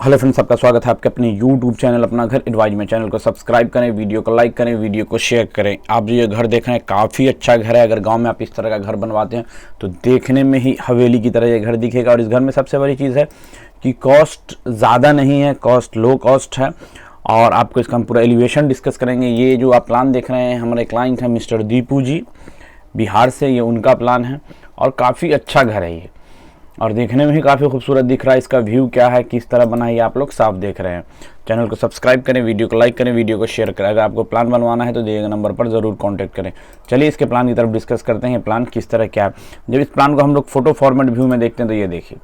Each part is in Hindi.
हेलो फ्रेंड्स, आपका स्वागत है आपके अपने YouTube चैनल अपना घर एडवाइज में। चैनल को सब्सक्राइब करें, वीडियो को लाइक करें, वीडियो को शेयर करें। आप जो ये घर देख रहे हैं काफ़ी अच्छा घर है। अगर गांव में आप इस तरह का घर बनवाते हैं तो देखने में ही हवेली की तरह ये घर दिखेगा। और इस घर में सबसे बड़ी चीज़ है कि कॉस्ट ज़्यादा नहीं है, कॉस्ट लो कॉस्ट है। और आपको इसका हम पूरा एलिवेशन डिस्कस करेंगे। ये जो आप प्लान देख रहे हैं, हमारे क्लाइंट हैं मिस्टर दीपू जी, बिहार से, ये उनका प्लान है और काफ़ी अच्छा घर है ये, और देखने में भी काफ़ी खूबसूरत दिख रहा है। इसका व्यू क्या है, किस तरह बना है, ये आप लोग साफ देख रहे हैं। चैनल को सब्सक्राइब करें, वीडियो को लाइक करें, वीडियो को शेयर करें। अगर आपको प्लान बनवाना है तो दिए गए नंबर पर ज़रूर कांटेक्ट करें। चलिए इसके प्लान की तरफ डिस्कस करते हैं। प्लान किस तरह क्या है। जब इस प्लान को हम लोग फोटो फॉर्मेट व्यू में देखते हैं तो ये देखिए,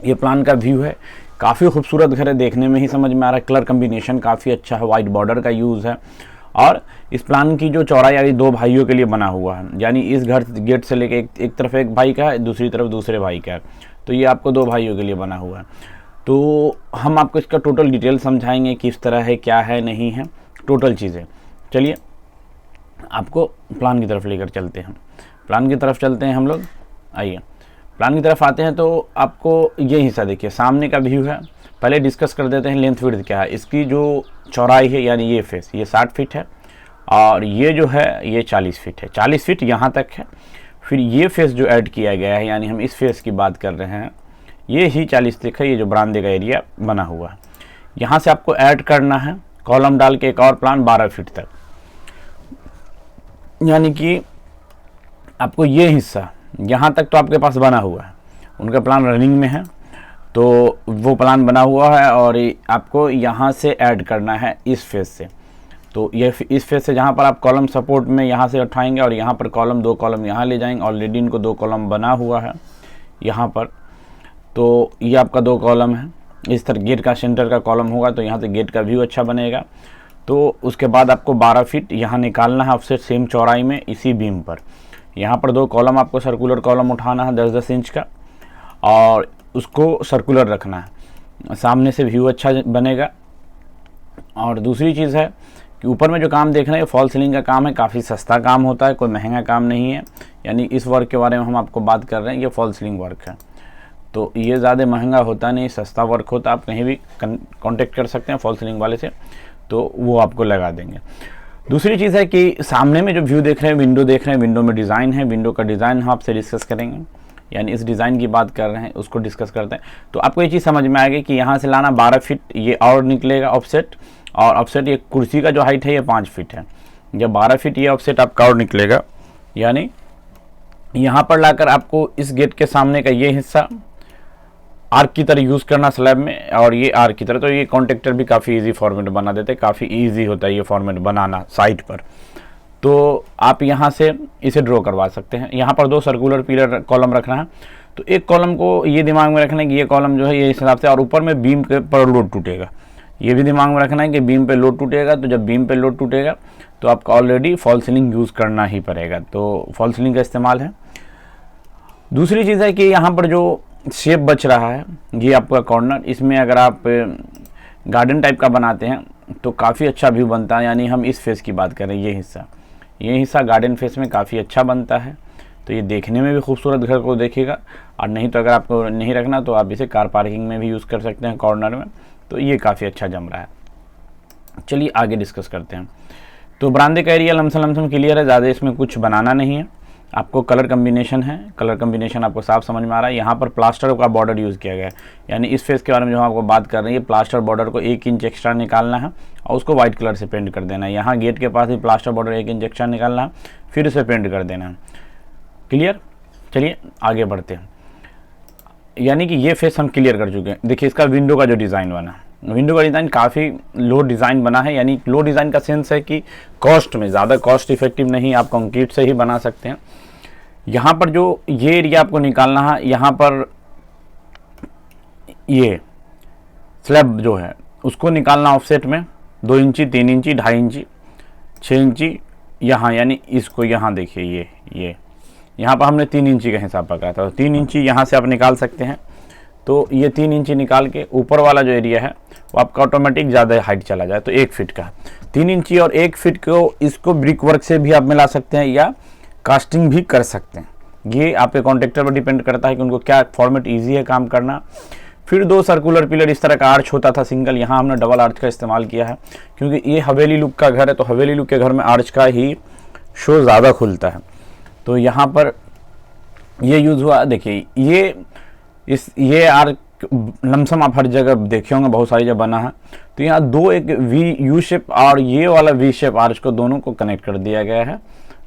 ये प्लान का व्यू है। काफ़ी खूबसूरत घर है, देखने में ही समझ में आ रहा है। कलर कम्बिनेशन काफ़ी अच्छा है, वाइट बॉर्डर का यूज़ है। और इस प्लान की जो चौड़ाई यानी दो भाइयों के लिए बना हुआ है, यानी इस घर गेट से लेके एक तरफ एक भाई का है, दूसरी तरफ दूसरे भाई का है। तो ये आपको दो भाइयों के लिए बना हुआ है। तो हम आपको इसका टोटल डिटेल समझाएंगे, किस तरह है, क्या है, नहीं है, टोटल चीज़ें। चलिए आपको प्लान की तरफ लेकर चलते हैं। प्लान की तरफ चलते हैं हम लोग। आइए प्लान की तरफ आते हैं तो आपको ये हिस्सा देखिए, सामने का व्यू है। पहले डिस्कस कर देते हैं लेंथ विड्थ क्या है। इसकी जो चौड़ाई है यानी ये फेस, ये 60 फीट है और ये जो है ये 40 फीट है। 40 फीट यहाँ तक है। फिर ये फेस जो ऐड किया गया है, यानी हम इस फेस की बात कर रहे हैं, ये ही 40 तक है। ये जो बरामदे का एरिया बना हुआ है, यहाँ से आपको ऐड करना है कॉलम डाल के एक और प्लान 12 फीट तक। यानी कि आपको ये हिस्सा यहाँ तक तो आपके पास बना हुआ है, उनका प्लान रनिंग में है तो वो प्लान बना हुआ है। और आपको यहाँ से ऐड करना है इस फेस से। तो ये इस फेस से जहाँ पर आप कॉलम सपोर्ट में यहाँ से उठाएंगे और यहाँ पर कॉलम, दो कॉलम यहाँ ले जाएंगे। ऑलरेडी इनको दो कॉलम बना हुआ है यहाँ पर। तो ये आपका दो कॉलम है। इस तरह गेट का सेंटर का कॉलम होगा तो यहाँ से गेट का व्यू अच्छा बनेगा। तो उसके बाद आपको 12 फीट यहाँ निकालना है ऑफसेट सेम चौड़ाई में इसी बीम पर। यहाँ पर दो कॉलम आपको सर्कुलर कॉलम उठाना है 10-10 इंच का, और उसको सर्कुलर रखना है। सामने से व्यू अच्छा बनेगा। और दूसरी चीज़ है कि ऊपर में जो काम देख रहे हैं फॉल सीलिंग का काम है, काफ़ी सस्ता काम होता है, कोई महंगा काम नहीं है। यानी इस वर्क के बारे में हम आपको बात कर रहे हैं, ये फॉल सीलिंग वर्क है। तो ये ज़्यादा महंगा होता नहीं, सस्ता वर्क होता। आप कहीं भी कांटेक्ट कर सकते हैं फॉल सीलिंग वाले से, तो वो आपको लगा देंगे। दूसरी चीज़ है कि सामने में जो व्यू देख रहे हैं, विंडो देख रहे हैं, विंडो में डिज़ाइन है। विंडो का डिज़ाइन हम आपसे डिस्कस करेंगे, यानी इस डिज़ाइन की बात कर रहे हैं, उसको डिस्कस करते हैं। तो आपको ये चीज़ समझ में आएगी कि यहाँ से लाना 12 फीट ये और निकलेगा ऑफसेट, और ऑफसेट ये कुर्सी का जो हाइट है ये 5 फीट है। जब 12 फीट ये ऑफसेट आपका और निकलेगा, यानी यहाँ पर लाकर आपको इस गेट के सामने का ये हिस्सा आर्क की तरह यूज़ करना स्लैब में, और ये आर्क की तरह। तो ये कॉन्ट्रैक्टर भी काफ़ी इजी फॉर्मेट बना देते हैं, काफ़ी इजी होता है ये फॉर्मेट बनाना साइट पर। तो आप यहाँ से इसे ड्रॉ करवा सकते हैं। यहाँ पर दो सर्कुलर पिलर कॉलम रखना है। तो एक कॉलम को ये दिमाग में रखना है कि ये कॉलम जो है ये इस हिसाब से, और ऊपर में बीम के पर लोड टूटेगा, ये भी दिमाग में रखना है कि बीम पे लोड टूटेगा। तो जब बीम पे लोड टूटेगा तो आपको ऑलरेडी फॉल सीलिंग यूज़ करना ही पड़ेगा, तो फॉल सीलिंग का इस्तेमाल है। दूसरी चीज़ है कि यहाँ पर जो शेप बच रहा है, ये आपका कॉर्नर, इसमें अगर आप गार्डन टाइप का बनाते हैं तो काफ़ी अच्छा व्यू बनता है। यानी हम इस फेस की बात करें, ये हिस्सा गार्डन फेस में काफ़ी अच्छा बनता है। तो ये देखने में भी खूबसूरत घर को देखेगा। और नहीं तो अगर आपको नहीं रखना तो आप इसे कार पार्किंग में भी यूज़ कर सकते हैं कॉर्नर में। तो ये काफ़ी अच्छा जम रहा है। चलिए आगे डिस्कस करते हैं। तो बरामदे का एरिया लमसम क्लियर है, ज़्यादा इसमें कुछ बनाना नहीं है। आपको कलर कम्बिनेशन है, कलर कम्बिनेशन आपको साफ समझ में आ रहा है। यहाँ पर प्लास्टर का बॉर्डर यूज़ किया गया है। यानी इस फेस के बारे में जो हम आपको बात कर रहे हैं, ये प्लास्टर बॉर्डर को 1 इंच एक्स्ट्रा निकालना है और उसको वाइट कलर से पेंट कर देना है। यहाँ गेट के पास ही प्लास्टर बॉर्डर 1 इंच एक्स्ट्रा निकालना है, फिर उसे पेंट कर देना है। क्लियर। चलिए आगे बढ़ते हैं। यानी कि ये फेस हम क्लियर कर चुके हैं। देखिए इसका विंडो का जो डिज़ाइन बना, विंडो का डिज़ाइन काफ़ी लो डिज़ाइन बना है। यानी लो डिज़ाइन का सेंस है कि कॉस्ट में ज़्यादा कॉस्ट इफेक्टिव नहीं, आप कंक्रीट से ही बना सकते हैं। यहाँ पर जो ये एरिया आपको निकालना है, यहाँ पर ये स्लैब जो है उसको निकालना ऑफसेट में 2 इंची, 3 इंची, 2.5 इंची, 6 इंची यहाँ। यानी इसको यहाँ देखिए, ये यहाँ पर हमने 3 इंची का हिसाब पकड़ा था, तो 3 इंची यहाँ से आप निकाल सकते हैं। तो ये 3 इंची निकाल के ऊपर वाला जो एरिया है वो आपका ऑटोमेटिक ज़्यादा हाइट चला जाए, तो 1 फीट का 3 इंची और 1 फीट को इसको ब्रिक वर्क से भी आप मिला सकते हैं या कास्टिंग भी कर सकते हैं। ये आपके कॉन्ट्रैक्टर पर डिपेंड करता है कि उनको क्या फॉर्मेट ईजी है काम करना। फिर 2 सर्कुलर पिलर, इस तरह का आर्च होता था सिंगल, यहाँ हमने डबल आर्च का इस्तेमाल किया है क्योंकि ये हवेली लुक का घर है, तो हवेली लुक के घर में आर्च का ही शो ज़्यादा खुलता है। तो यहाँ पर ये यूज़ हुआ। देखिए ये आर्च लमसम आप हर जगह देखे होंगे, बहुत सारी जगह बना है। तो यहाँ 2 एक वी यू शेप और ये वाला वी शेप आर्च को दोनों को कनेक्ट कर दिया गया है,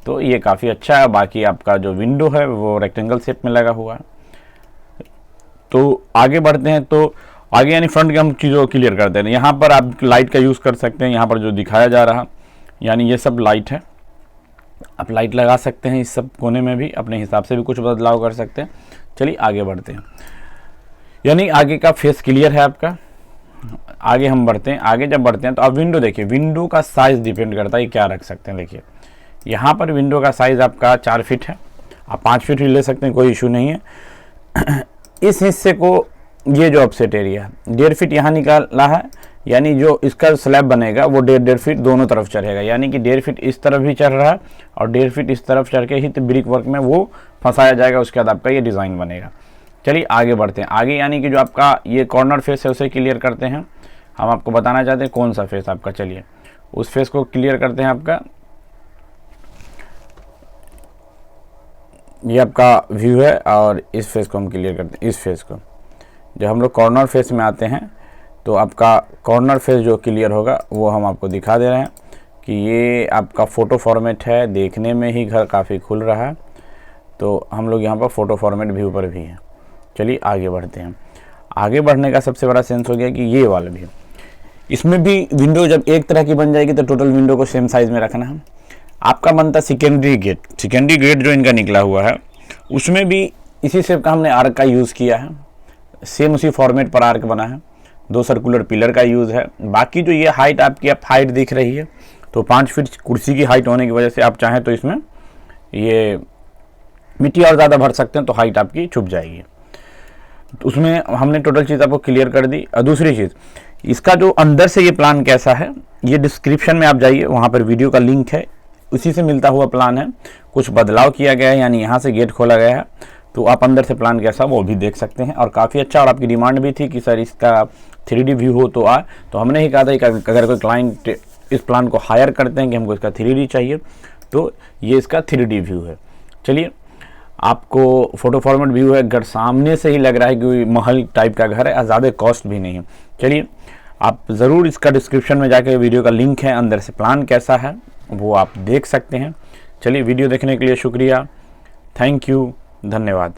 तो ये काफ़ी अच्छा है। बाकी आपका जो विंडो है वो रेक्टेंगल शेप में लगा हुआ है। तो आगे बढ़ते हैं, तो आगे यानी फ्रंट की हम चीज़ों को क्लियर करते हैं। यहाँ पर आप लाइट का यूज़ कर सकते हैं, यहाँ पर जो दिखाया जा रहा यानी ये सब लाइट है, आप लाइट लगा सकते हैं इस सब कोने में भी, अपने हिसाब से भी कुछ बदलाव कर सकते हैं। चलिए आगे बढ़ते हैं, यानी आगे का फेस क्लियर है आपका। आगे हम बढ़ते हैं, आगे जब बढ़ते हैं तो आप विंडो देखिए, विंडो का साइज़ डिपेंड करता है क्या रख सकते हैं। देखिए यहाँ पर विंडो का साइज़ आपका 4 फीट है, आप 5 फीट भी ले सकते हैं, कोई इशू नहीं है। इस हिस्से को, ये जो ऑफसेट एरिया है 1.5 फीट यहाँ निकाला है, यानी जो इसका स्लैब बनेगा वो 1.5 फीट दोनों तरफ चढ़ेगा, यानी कि 1.5 फीट इस तरफ भी चढ़ रहा है और 1.5 फीट इस तरफ चढ़ के ही तो ब्रिक वर्क में वो फंसाया जाएगा, उसके बाद आपका ये डिज़ाइन बनेगा। चलिए आगे बढ़ते हैं, आगे यानी कि जो आपका ये कॉर्नर फेस है उसे क्लियर करते हैं। हम आपको बताना चाहते हैं कौन सा फेस आपका, चलिए उस फेस को क्लियर करते हैं। आपका ये आपका व्यू है और इस फेस को हम क्लियर करते हैं। इस फेस को जब हम लोग कॉर्नर फेस में आते हैं तो आपका कॉर्नर फेस जो क्लियर होगा वो हम आपको दिखा दे रहे हैं कि ये आपका फ़ोटो फॉर्मेट है, देखने में ही घर काफ़ी खुल रहा है। तो हम लोग यहाँ पर फ़ोटो फॉर्मेट व्यू पर भी हैं। चलिए आगे बढ़ते हैं। आगे बढ़ने का सबसे बड़ा सेंस हो गया कि ये वाला व्यू, इसमें भी विंडो जब एक तरह की बन जाएगी तो टोटल विंडो को सेम साइज़ में रखना है। आपका बनता सेकेंडरी गेट जो इनका निकला हुआ है उसमें भी इसी शेप का हमने आर्क का यूज़ किया है, सेम उसी फॉर्मेट पर आर्क बना है, 2 सर्कुलर पिलर का यूज़ है। बाकी जो ये हाइट आपकी आप हाइट दिख रही है तो 5 फीट कुर्सी की हाइट होने की वजह से आप चाहें तो इसमें ये मिट्टी और ज़्यादा भर सकते हैं, तो हाइट आपकी छुप जाएगी। तो उसमें हमने टोटल चीज़ आपको क्लियर कर दी। और दूसरी चीज़, इसका जो अंदर से ये प्लान कैसा है, ये डिस्क्रिप्शन में आप जाइए, वहाँ पर वीडियो का लिंक है, उसी से मिलता हुआ प्लान है। कुछ बदलाव किया गया है, यानी यहाँ से गेट खोला गया है, तो आप अंदर से प्लान कैसा वो भी देख सकते हैं। और काफ़ी अच्छा, और आपकी डिमांड भी थी कि सर इसका 3D व्यू हो तो तो हमने ही कहा था कि अगर कोई क्लाइंट इस प्लान को हायर करते हैं कि हमको इसका 3D चाहिए, तो ये इसका 3D व्यू है। चलिए, आपको फोटो फॉर्मेट व्यू है, घर सामने से ही लग रहा है कि महल टाइप का घर है, ज़्यादा कॉस्ट भी नहीं है। चलिए, आप ज़रूर इसका डिस्क्रिप्शन में जाके वीडियो का लिंक है, अंदर से प्लान कैसा है वो आप देख सकते हैं। चलिए, वीडियो देखने के लिए शुक्रिया, थैंक यू, धन्यवाद।